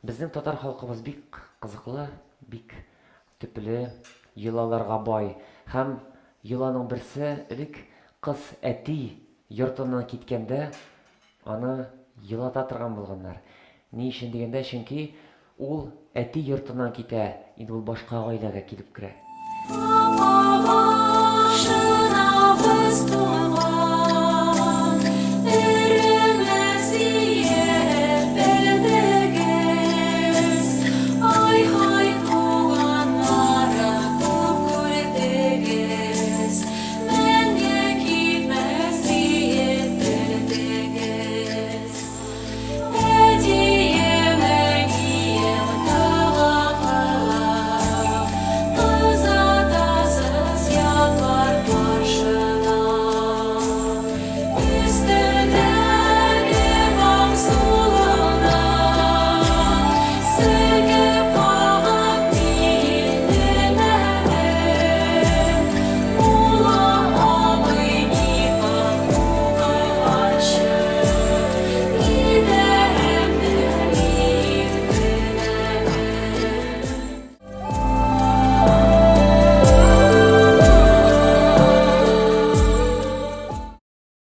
Безнең татар халкыбыз бик кызыклы, бик төпле, йолаларга бай. Һәм йоланың берсе элек кыз әти йортыннан киткәндә аны елата торган булганнар. Ни өчен дигәндә, чөнки ул әти йортыннан китә, инде ул башка гаиләгә килеп керә.